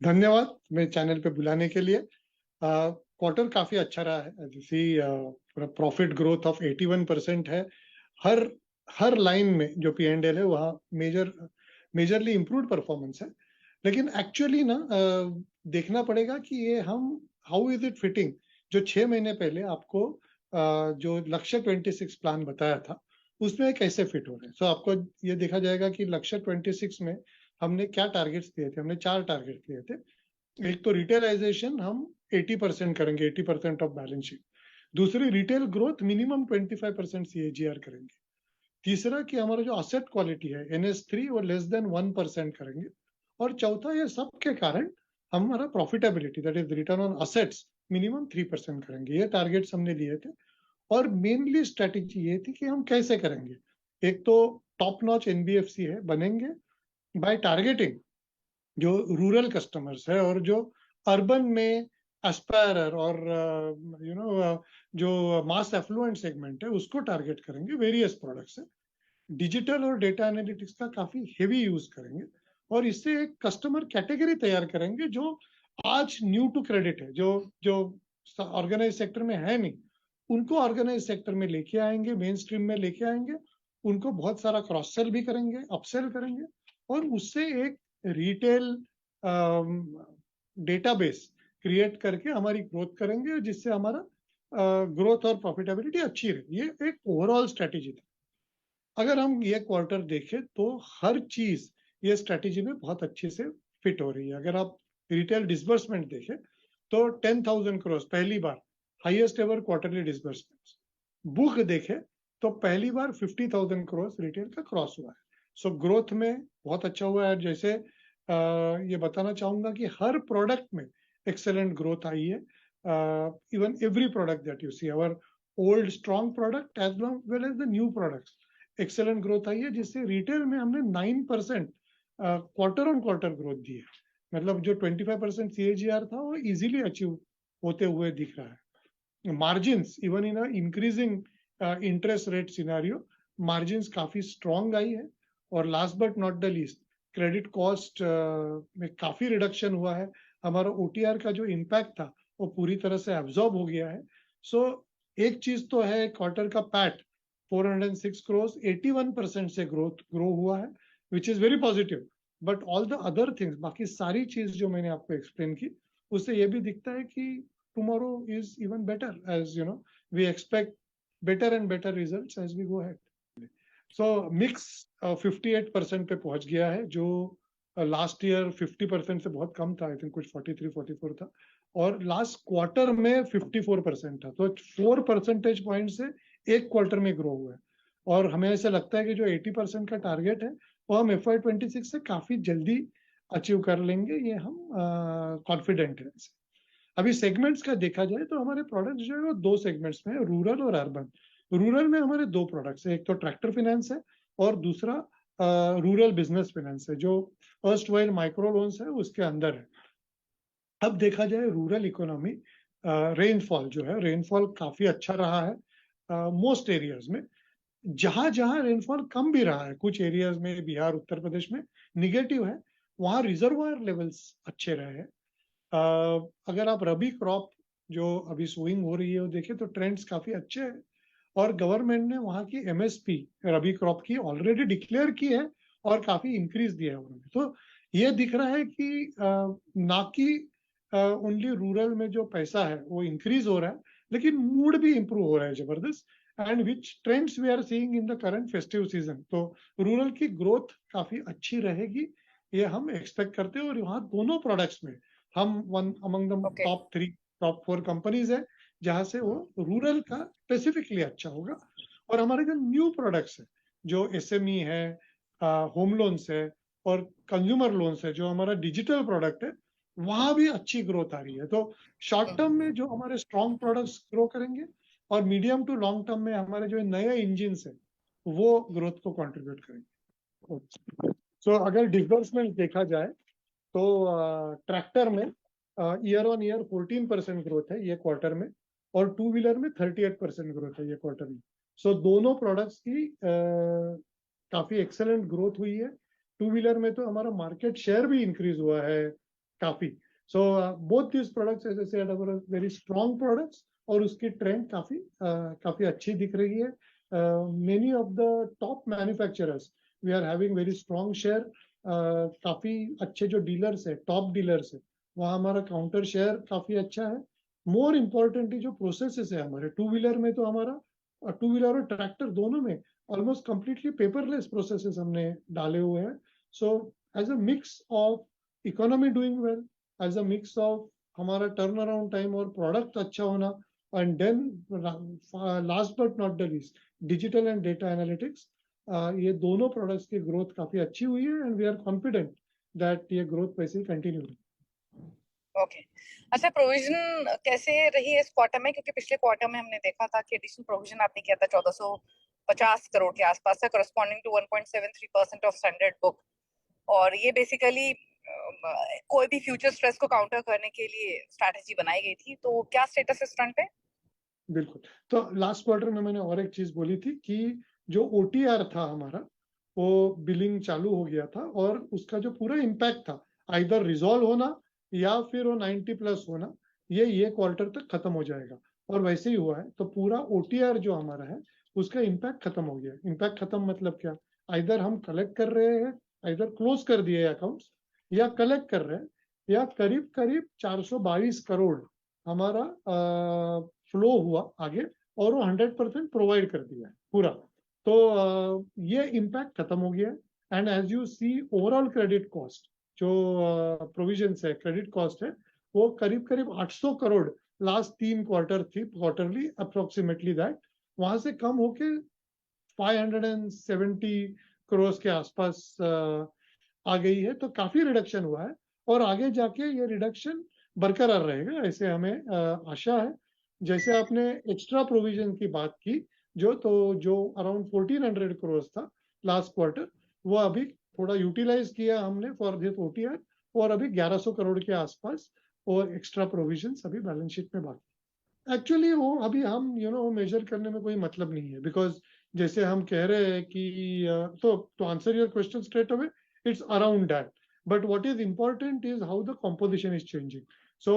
धन्यवाद मैं चैनल पे बुलाने के लिए। क्वार्टर काफी अच्छा रहा है। जैसे प्रॉफिट ग्रोथ ऑफ 81% है। हर हर लाइन में जो P&L है वहाँ मेजरली इम्प्रूव्ड परफॉर्मेंस है। लेकिन एक्चुअली ना देखना पड़ेगा कि ये हम हाउ इज इट फिटिंग। जो 6 महीने पहले आपको जो लक्ष्य 26 प्लान बताया था उसमें कैसे फिट हो रहे हैं। सो आपको ये देखा जाएगा कि लक्ष्य 26 में हमने क्या टारगेट्स दिए थे। हमने 4 टारगेट दिए थे। एक तो रिटेलाइजेशन हम 80% करेंगे, 80% ऑफ बैलेंस शीट। दूसरी, रिटेल ग्रोथ मिनिमम 25% CAGR करेंगे। तीसरा कि हमारा जो असेट क्वालिटी है NS3 वो लेस देन 1% करेंगे। और चौथा, ये सब के कारण हमारा profitability that is return on assets minimum 3% करेंगे। ये टारगेट्स हमने लिए थे। और मेनली स्ट्रेटेजी ये थी कि हम कैसे करेंगे। एक तो टॉप नॉच NBFC है बनेंगे बाय टारगेटिंग जो रूरल कस्टमर्स है और जो अर्बन में एस्पायरर और जो मास एफ्लुएंट सेगमेंट है उसको टारगेट करेंगे। वेरियस प्रोडक्ट्स है। डिजिटल और डेटा एनालिटिक्स का काफी हेवी यूज करेंगे और इससे एक कस्टमर कैटेगरी तैयार करेंगे जो आज न्यू टू क्रेडिट है, जो जो ऑर्गेनाइज सेक्टर में है नहीं, उनको ऑर्गेनाइज सेक्टर में लेके आएंगे, मेन स्ट्रीम में लेके आएंगे। उनको बहुत सारा क्रॉस सेल भी करेंगे, अपसेल करेंगे और उससे एक रिटेल डेटाबेस क्रिएट करके हमारी ग्रोथ करेंगे जिससे हमारा ग्रोथ और प्रॉफिटेबिलिटी अच्छी रहे। ये एक ओवरऑल स्ट्रेटेजी थी। अगर हम ये क्वार्टर देखें तो हर चीज ये स्ट्रेटेजी में बहुत अच्छे से फिट हो रही है। अगर आप रिटेल डिसबर्समेंट देखें तो 10,000 करोड़ पहली बार highest ever quarterly disbursement. Book देखें तो पहली बार 50,000 करोड़ रिटेल का क्रॉस हुआ है। सो ग्रोथ में बहुत अच्छा हुआ है। जैसे ये बताना चाहूंगा कि हर प्रोडक्ट में एक्सेलेंट ग्रोथ आई है। Even every product that you see, our old strong product as well as the new products, excellent growth आई है। जिससे रिटेल में हमने 9% क्वार्टर ऑन क्वार्टर ग्रोथ दी है। मतलब जो 25% CAGR था वो इजीली अचीव होते हुए दिख रहा है। Margins even in increasing interest rate scenario, margins काफी स्ट्रॉन्ग आई है। और last but not the least, credit cost में काफी रिडक्शन हुआ है। हमारा OTR का जो इम्पैक्ट था वो पूरी तरह से एब्जॉर्ब हो गया है। सो एक चीज तो है, क्वार्टर का पैट 406 करोड़ 81% से ग्रो हुआ है, which is very positive. But all the other things, बाकी सारी चीज जो मैंने आपको एक्सप्लेन की, उससे ये भी दिखता है कि tomorrow is even better, as you know we expect better and better results as we go ahead. So mix 58% पे पहुंच गया है, जो लास्ट ईयर 50% से बहुत कम था। आई थिंक कुछ 43-44 था और लास्ट क्वार्टर में 54% था। तो 4 परसेंटेज पॉइंट से एक क्वार्टर में ग्रो हुआ है। और हमें ऐसा लगता है कि जो 80% का टारगेट है वो हम FY26 से काफी जल्दी अचीव कर लेंगे। ये हम कॉन्फिडेंट है। अभी सेगमेंट्स का देखा जाए तो हमारे प्रोडक्ट्स जो है वो 2 सेगमेंट्स में है, रूरल और अर्बन। रूरल में हमारे 2 प्रोडक्ट्स है, एक तो ट्रैक्टर फाइनेंस है और दूसरा रूरल बिजनेस फाइनेंस है जो फर्स्ट वाइल माइक्रो लोन्स है उसके अंदर है। अब देखा जाए रूरल इकोनॉमी, रेनफॉल जो है, रेनफॉल काफी अच्छा रहा है मोस्ट एरियाज में। जहां जहां रेनफॉल कम भी रहा है, कुछ एरियाज में बिहार उत्तर प्रदेश में निगेटिव है, वहां रिजर्वायर लेवल्स अच्छे रहे हैं। अगर आप रबी क्रॉप जो अभी सोइंग हो रही है वो देखें तो ट्रेंड्स काफी अच्छे हैं। और गवर्नमेंट ने वहां की MSP रबी क्रॉप की ऑलरेडी डिक्लेयर की है और काफी इंक्रीज दिया है उन्होंने। तो ये दिख रहा है कि ना कि ओनली रूरल में जो पैसा है वो इंक्रीज हो रहा है, लेकिन मूड भी इंप्रूव हो रहा है जबरदस्त। And which trends we are seeing in the current festive season. तो रूरल की ग्रोथ काफी अच्छी रहेगी, ये हम एक्सपेक्ट करते हैं। और वहाँ दोनों प्रोडक्ट्स में हम one among the Okay. Top 3 top 4 companies है जहां से वो रूरल का स्पेसिफिकली अच्छा होगा। और हमारे जो न्यू प्रोडक्ट्स है, जो SME है, होम लोन्स है और कंज्यूमर लोन्स है, जो हमारा डिजिटल प्रोडक्ट है, वहां भी अच्छी ग्रोथ आ रही है। तो शॉर्ट टर्म में जो हमारे स्ट्रॉन्ग प्रोडक्ट्स ग्रो करेंगे और मीडियम टू लॉन्ग टर्म में हमारे जो नए इंजिन है वो ग्रोथ को कंट्रीब्यूट करेंगे। सो अगर डिसबर्समेंट देखा जाए तो ट्रैक्टर में ईयर ऑन ईयर 14% ग्रोथ है ये क्वार्टर में और 2 व्हीलर में 38% ग्रोथ है ये क्वार्टर में। सो दोनों प्रोडक्ट्स की काफी एक्सेलेंट ग्रोथ हुई है। 2 व्हीलर में तो हमारा मार्केट शेयर भी इंक्रीज हुआ है काफी. So both these products, as I said, are very strong products और उसकी ट्रेंड काफी अच्छी दिख रही है. Many of the top manufacturers we are having very strong share. काफी अच्छे जो डीलर्स है, टॉप डीलर्स है, वहाँ हमारा काउंटर शेयर काफी अच्छा है. मोर इम्पोर्टेंटली जो प्रोसेसेस है हमारे टू व्हीलर में, तो हमारा टू व्हीलर और ट्रैक्टर दोनों में ऑलमोस्ट कंप्लीटली पेपरलेस प्रोसेसेस हमने डाले हुए हैं. So as a mix of economy doing well, as a mix of हमारा टर्न अराउंड टाइम और प्रोडक्ट अच्छा होना, and then last but not the least digital and data analytics, ये दोनों प्रोडक्ट्स की ग्रोथ काफी अच्छी हुई है and we are confident that ये ग्रोथ वैसे ही कंटिन्यू है. ओके. अच्छा, प्रोविजन कैसे रही है इस क्वार्टर में? क्योंकि पिछले क्वार्टर में हमने देखा था कि एडिशनल प्रोविजन आपने किया था 1450 करोड़ के आसपास था, corresponding to 1.73% of standard book. और ये बेसिकली कोई भी फ्यूचर स्ट्रेस को काउंटर करने के लिए स्ट्रैटेजी बनाई गई थी. तो क्या स्टेटस है इस फ्रंट पे? बिल्कुल. तो लास्ट क्वार्टर में मैंने और एक चीज बोली थी कि जो ओटीआर था हमारा, वो बिलिंग चालू हो गया था और उसका जो पूरा इम्पैक्ट था आइदर रिजॉल्व होना या फिर वो 90+ होना, ये क्वार्टर तक खत्म हो जाएगा और वैसे ही हुआ है. तो पूरा ओटीआर जो हमारा है उसका इम्पैक्ट खत्म हो गया. इम्पैक्ट खत्म मतलब क्या? आइदर हम कलेक्ट कर रहे हैं, आइदर क्लोज कर दिए अकाउंट्स, या कलेक्ट कर रहे हैं, या करीब करीब 422 करोड़ हमारा फ्लो हुआ आगे और वो 100% प्रोवाइड कर दिया है पूरा. तो ये इम्पैक्ट खत्म हो गया. And as you see overall credit cost जो प्रोविजन है, क्रेडिट कॉस्ट है, वो करीब करीब 800 करोड़ लास्ट 3 क्वार्टर थी क्वार्टरली अप्रोक्सीमेटली दैट, वहां से कम होके 570 करोड़ के आसपास आ गई है. तो काफी रिडक्शन हुआ है और आगे जाके ये रिडक्शन बरकरार रहेगा ऐसे हमें आशा है. जैसे आपने एक्स्ट्रा प्रोविजन की बात की, जो अराउंड 1400 करोड़ था लास्ट क्वार्टर, वो अभी थोड़ा यूटिलाइज किया हमने फॉर दिस ओटीआर और अभी 1100 करोड़ के आसपास और एक्स्ट्रा प्रोविजन अभी बैलेंस शीट में बाकी. एक्चुअली वो अभी हम मेजर करने में कोई मतलब नहीं है, बिकॉज जैसे हम कह रहे हैं कि तो answer your question straight away, it's around that, but what is important is how the composition is changing. So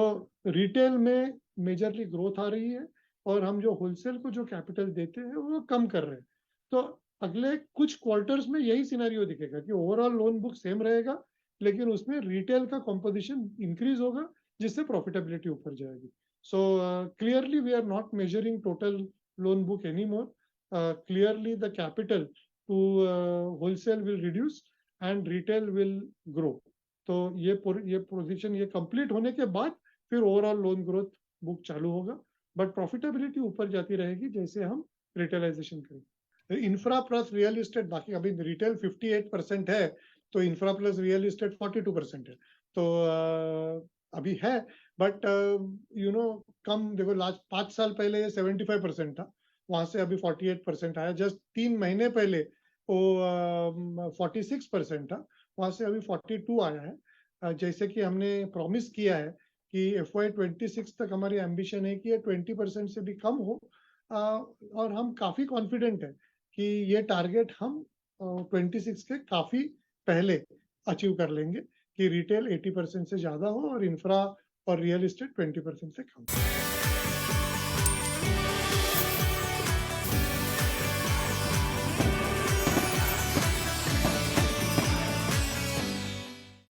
retail में मेजरली ग्रोथ आ रही है और हम जो होलसेल को जो कैपिटल देते हैं वो कम कर रहे हैं. तो अगले कुछ क्वार्टर्स में यही सिनेरियो दिखेगा कि ओवरऑल लोन बुक सेम रहेगा, लेकिन उसमें रिटेल का कॉम्पोजिशन इंक्रीज होगा जिससे प्रॉफिटेबिलिटी ऊपर जाएगी. So clearly we are not measuring total loan book any more. Clearly the capital to wholesale will reduce and retail will grow. तो ये पोजीशन ये कंप्लीट होने के बाद फिर ओवरऑल लोन ग्रोथ बुक चालू होगा, बट प्रॉफिटेबिलिटी ऊपर जाती रहेगी जैसे हम रिटेलाइजेशन करेंगे. इंफ्रा प्लस रियल एस्टेट, बाकी अभी रिटेल 58% है तो इंफ्रा प्लस रियल एस्टेट 42% है. तो अभी है, बट कम. देखो लास्ट 5 साल पहले ये 75% था, वहां से अभी 48% आया. जस्ट 3 महीने पहले वो 46% था, वहां से अभी 42 आया है. जैसे कि हमने प्रॉमिस किया है कि FY26 तक हमारी एम्बिशन है कि ये 20% से भी कम हो. और हम काफी कॉन्फिडेंट है कि ये टारगेट हम 26 के काफी पहले अचीव कर लेंगे कि रिटेल 80% से ज्यादा हो और इंफ्रा और रियल एस्टेट 20% से कम.